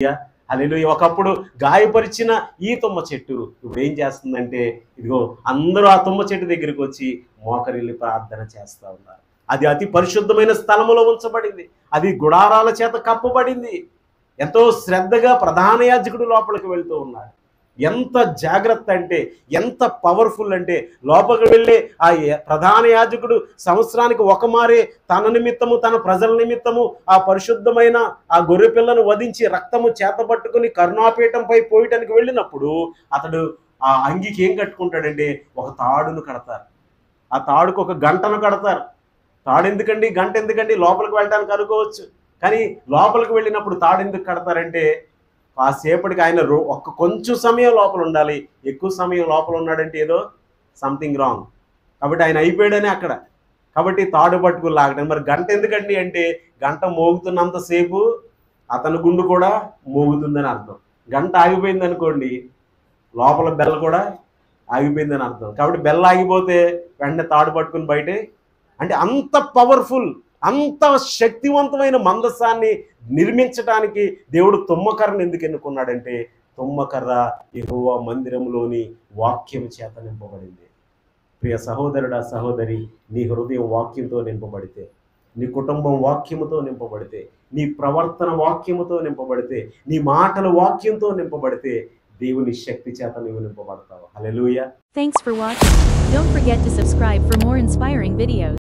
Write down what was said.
హల్లెలూయా. ఒకప్పుడు గాయపరిచిన ఈ తుమ్మ చెట్టు ఇప్పుడు ఏం చేస్తుందంటే, ఇదిగో అందరూ ఆ తుమ్మ చెట్టు దగ్గరికి వచ్చి మోకరిల్లి ప్రార్థన చేస్తా ఉన్నారు. అది అతి పరిశుద్ధమైన స్థలములో ఉంచబడింది. అది గుడారాల చేత కప్పబడింది. ఎంతో శ్రద్ధగా ప్రధాన యాజకుడు లోపలికి వెళ్తూ ఉన్నాడు. ఎంత జాగ్రత్త అంటే, ఎంత పవర్ఫుల్ అంటే, లోపలికి వెళ్ళే ఆ ప్రధాన యాజకుడు సంవత్సరానికి ఒక మారే తన నిమిత్తము, తన ప్రజల నిమిత్తము ఆ పరిశుద్ధమైన ఆ గొర్రె పిల్లను వధించి రక్తము చేతబట్టుకుని కరుణాపీఠంపై పోయటానికి వెళ్ళినప్పుడు అతడు ఆ అంగికి ఏం కట్టుకుంటాడంటే, ఒక తాడును కడతారు. ఆ తాడుకు ఒక గంటను కడతారు. తాడు ఎందుకండి, గంట ఎందుకండి, లోపలికి వెళ్ళడానికి అనుకోవచ్చు. కానీ లోపలికి వెళ్ళినప్పుడు తాడు ఎందుకు కడతారంటే, కాసేపటికి ఆయన కొంచెం సమయం లోపల ఉండాలి. ఎక్కువ సమయం లోపల ఉన్నాడంటే ఏదో సంథింగ్ రాంగ్. కాబట్టి ఆయన అయిపోయాడని అక్కడ. కాబట్టి తాడు పట్టుకుని లాగడం. మరి గంట ఎందుకండి అంటే, గంట మోగుతున్నంతసేపు అతని గుండు కూడా మోగుతుందని అర్థం. గంట ఆగిపోయింది అనుకోండి, లోపల బెల్ల కూడా ఆగిపోయిందని అర్థం. కాబట్టి బెల్ల ఆగిపోతే వెంటనే తాడు పట్టుకుని బయటే. అంటే అంత పవర్ఫుల్, అంత శక్తివంతమైన మందసాన్ని నిర్మించడానికి దేవుడు తుమ్మకర్రను ఎందుకు ఎన్నుకున్నాడంటే, తుమ్మకర్ర యెహోవా మందిరంలోని వాక్యం చేత నింపబడింది. ప్రియ సహోదరుడా, సహోదరి, నీ హృదయం వాక్యంతో నింపబడితే, నీ కుటుంబం వాక్యముతో నింపబడితే, నీ ప్రవర్తన వాక్యముతో నింపబడితే, నీ మాటలు వాక్యంతో నింపబడితే, దేవుని శక్తి చేత నీవు నింపబడతావు. హల్లెలూయా. Thanks for watching. Don't forget to subscribe for more inspiring videos.